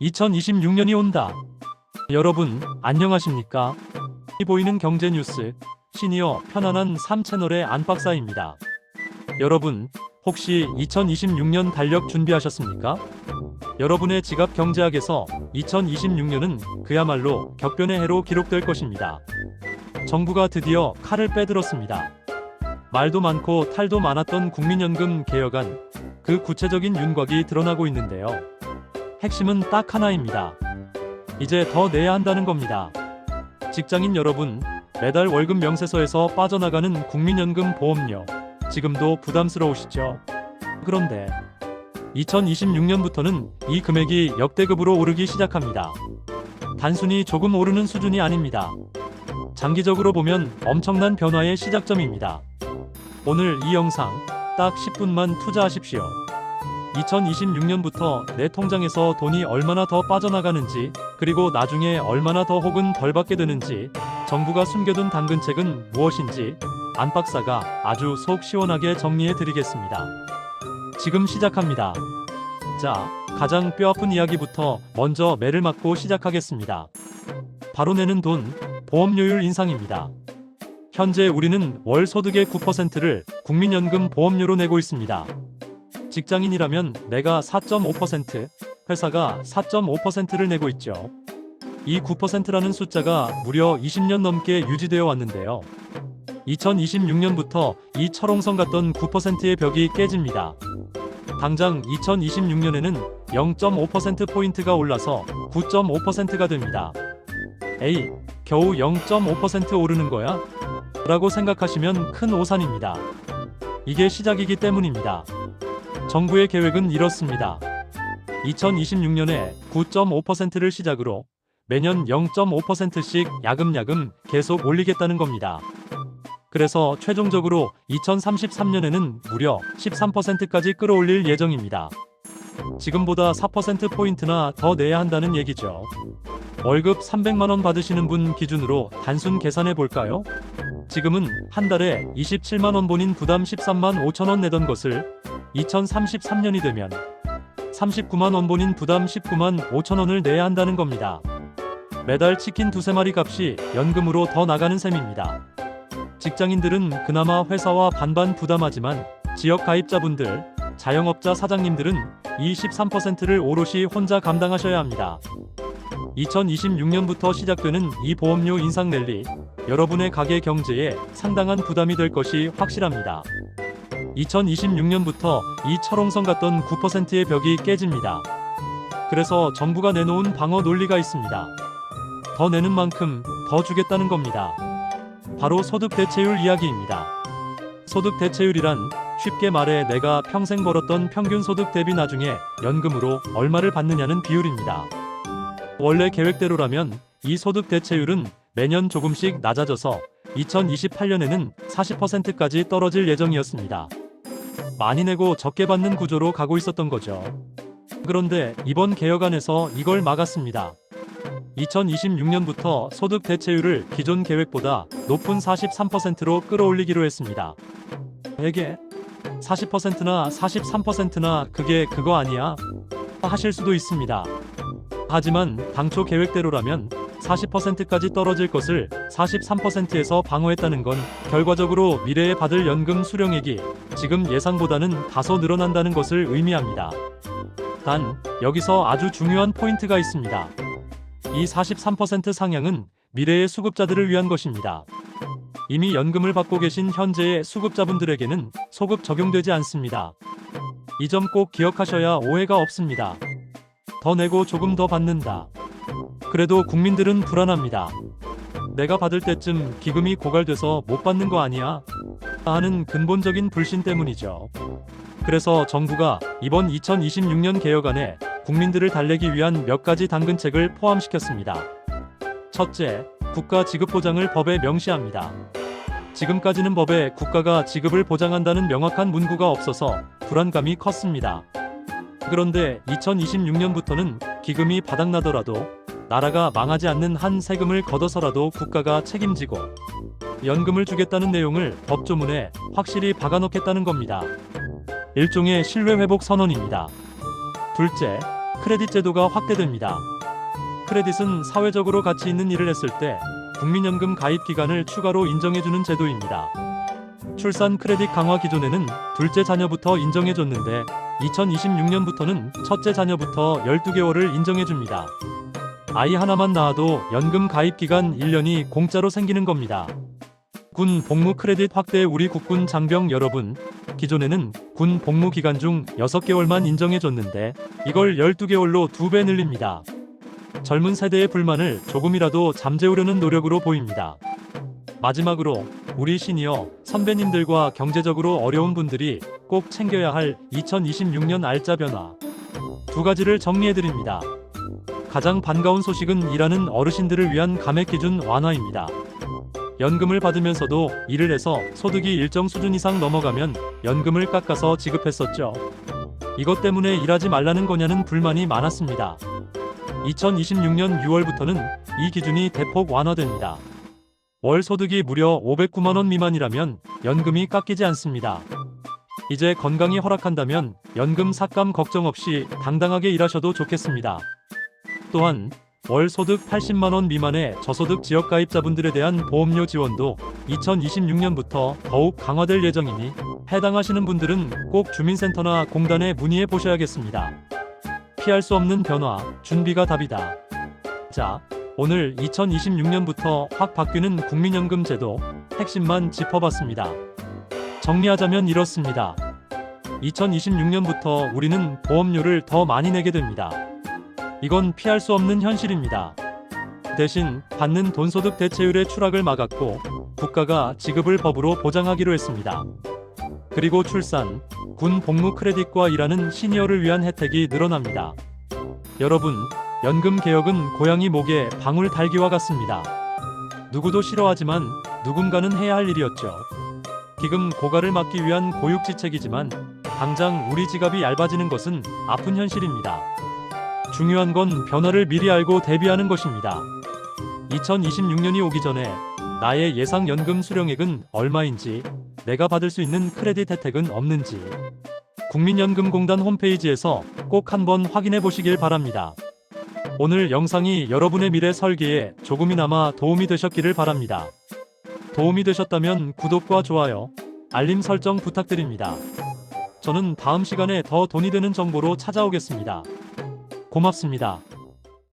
2026년이 온다. 여러분, 안녕하십니까? 이 보이는 경제 뉴스 시니어 편안한 3채널의 안박사입니다. 여러분, 혹시 2026년 달력 준비하셨습니까? 여러분의 지갑 경제학에서 2026년은 그야말로 격변의 해로 기록될 것입니다. 정부가 드디어 칼을 빼들었습니다. 말도 많고 탈도 많았던 국민연금 개혁안, 그 구체적인 윤곽이 드러나고 있는데요. 핵심은 딱 하나입니다. 이제 더 내야 한다는 겁니다. 직장인 여러분, 매달 월급 명세서에서 빠져나가는 국민연금 보험료, 지금도 부담스러우시죠? 그런데 2026년부터는 이 금액이 역대급으로 오르기 시작합니다. 단순히 조금 오르는 수준이 아닙니다. 장기적으로 보면 엄청난 변화의 시작점입니다. 오늘 이 영상 딱 10분만 투자하십시오. 2026년부터 내 통장에서 돈이 얼마나 더 빠져나가는지, 그리고 나중에 얼마나 더 혹은 덜 받게 되는지, 정부가 숨겨둔 당근책은 무엇인지 안 박사가 아주 속 시원하게 정리해 드리겠습니다. 지금 시작합니다. 자, 가장 뼈아픈 이야기부터 먼저 매를 맞고 시작하겠습니다. 바로 내는 돈, 보험료율 인상입니다. 현재 우리는 월 소득의 9%를 국민연금 보험료로 내고 있습니다. 직장인이라면 내가 4.5%, 회사가 4.5%를 내고 있죠. 이 9%라는 숫자가 무려 20년 넘게 유지되어 왔는데요. 2026년부터 이 철옹성 같던 9%의 벽이 깨집니다. 당장 2026년에는 0.5%포인트가 올라서 9.5%가 됩니다. 에이, 겨우 0.5% 오르는 거야? 라고 생각하시면 큰 오산입니다. 이게 시작이기 때문입니다. 정부의 계획은 이렇습니다. 2026년에 9.5%를 시작으로 매년 0.5%씩 야금야금 계속 올리겠다는 겁니다. 그래서 최종적으로 2033년에는 무려 13%까지 끌어올릴 예정입니다. 지금보다 4%포인트나 더 내야 한다는 얘기죠. 월급 300만원 받으시는 분 기준으로 단순 계산해 볼까요? 지금은 한 달에 27만원 본인 부담 13만 5천원 내던 것을 2033년이 되면 39만원 본인 부담 19만 5천원을 내야 한다는 겁니다. 매달 치킨 두세 마리 값이 연금으로 더 나가는 셈입니다. 직장인들은 그나마 회사와 반반 부담하지만 지역 가입자분들, 자영업자 사장님들은 이 13%를 오롯이 혼자 감당하셔야 합니다. 2026년부터 시작되는 이 보험료 인상 랠리, 여러분의 가계 경제에 상당한 부담이 될 것이 확실합니다. 2026년부터 이 철옹성 같던 9%의 벽이 깨집니다. 그래서 정부가 내놓은 방어 논리가 있습니다. 더 내는 만큼 더 주겠다는 겁니다. 바로 소득 대체율 이야기입니다. 소득 대체율이란 쉽게 말해 내가 평생 벌었던 평균 소득 대비 나중에 연금으로 얼마를 받느냐는 비율입니다. 원래 계획대로라면 이 소득 대체율은 매년 조금씩 낮아져서 2028년에는 40%까지 떨어질 예정이었습니다. 많이 내고 적게 받는 구조로 가고 있었던 거죠. 그런데 이번 개혁안에서 이걸 막았습니다. 2026년부터 소득 대체율을 기존 계획보다 높은 43%로 끌어올리기로 했습니다. 에게 40%나 43%나 그게 그거 아니야? 하실 수도 있습니다. 하지만 당초 계획대로라면 40%까지 떨어질 것을 43%에서 방어했다는 건 결과적으로 미래에 받을 연금 수령액이 지금 예상보다는 다소 늘어난다는 것을 의미합니다. 단, 여기서 아주 중요한 포인트가 있습니다. 이 43% 상향은 미래의 수급자들을 위한 것입니다. 이미 연금을 받고 계신 현재의 수급자분들에게는 소급 적용되지 않습니다. 이 점 꼭 기억하셔야 오해가 없습니다. 더 내고 조금 더 받는다. 그래도 국민들은 불안합니다. 내가 받을 때쯤 기금이 고갈돼서 못 받는 거 아니야? 하는 근본적인 불신 때문이죠. 그래서 정부가 이번 2026년 개혁안에 국민들을 달래기 위한 몇 가지 당근책을 포함시켰습니다. 첫째, 국가 지급 보장을 법에 명시합니다. 지금까지는 법에 국가가 지급을 보장한다는 명확한 문구가 없어서 불안감이 컸습니다. 그런데 2026년부터는 기금이 바닥나더라도 나라가 망하지 않는 한 세금을 걷어서라도 국가가 책임지고 연금을 주겠다는 내용을 법조문에 확실히 박아놓겠다는 겁니다. 일종의 신뢰회복 선언입니다. 둘째, 크레딧 제도가 확대됩니다. 크레딧은 사회적으로 가치 있는 일을 했을 때 국민연금 가입 기간을 추가로 인정해주는 제도입니다. 출산 크레딧 강화 기존에는 둘째 자녀부터 인정해줬는데 2026년부터는 첫째 자녀부터 12개월을 인정해줍니다. 아이 하나만 낳아도 연금 가입 기간 1년이 공짜로 생기는 겁니다. 군 복무 크레딧 확대. 우리 국군 장병 여러분, 기존에는 군 복무 기간 중 6개월만 인정해줬는데 이걸 12개월로 2배 늘립니다. 젊은 세대의 불만을 조금이라도 잠재우려는 노력으로 보입니다. 마지막으로 우리 시니어 선배님들과 경제적으로 어려운 분들이 꼭 챙겨야 할 2026년 알짜 변화 2가지를 정리해드립니다. 가장 반가운 소식은 일하는 어르신들을 위한 감액 기준 완화입니다. 연금을 받으면서도 일을 해서 소득이 일정 수준 이상 넘어가면 연금을 깎아서 지급했었죠. 이것 때문에 일하지 말라는 거냐는 불만이 많았습니다. 2026년 6월부터는 이 기준이 대폭 완화됩니다. 월 소득이 무려 509만 원 미만이라면 연금이 깎이지 않습니다. 이제 건강이 허락한다면 연금 삭감 걱정 없이 당당하게 일하셔도 좋겠습니다. 또한 월 소득 80만 원 미만의 저소득 지역 가입자분들에 대한 보험료 지원도 2026년부터 더욱 강화될 예정이니 해당하시는 분들은 꼭 주민센터나 공단에 문의해 보셔야겠습니다. 피할 수 없는 변화, 준비가 답이다. 자, 오늘 2026년부터 확 바뀌는 국민연금 제도 핵심만 짚어봤습니다. 정리하자면 이렇습니다. 2026년부터 우리는 보험료를 더 많이 내게 됩니다. 이건 피할 수 없는 현실입니다. 대신 받는 돈소득 대체율의 추락을 막았고 국가가 지급을 법으로 보장하기로 했습니다. 그리고 출산, 군 복무 크레딧과 일하는 시니어를 위한 혜택이 늘어납니다. 여러분, 연금 개혁은 고양이 목에 방울 달기와 같습니다. 누구도 싫어하지만 누군가는 해야 할 일이었죠. 기금 고갈을 막기 위한 고육지책이지만 당장 우리 지갑이 얇아지는 것은 아픈 현실입니다. 중요한 건 변화를 미리 알고 대비하는 것입니다. 2026년이 오기 전에 나의 예상 연금 수령액은 얼마인지, 내가 받을 수 있는 크레딧 혜택은 없는지 국민연금공단 홈페이지에서 꼭 한번 확인해 보시길 바랍니다. 오늘 영상이 여러분의 미래 설계에 조금이나마 도움이 되셨기를 바랍니다. 도움이 되셨다면 구독과 좋아요, 알림 설정 부탁드립니다. 저는 다음 시간에 더 돈이 되는 정보로 찾아오겠습니다. 고맙습니다.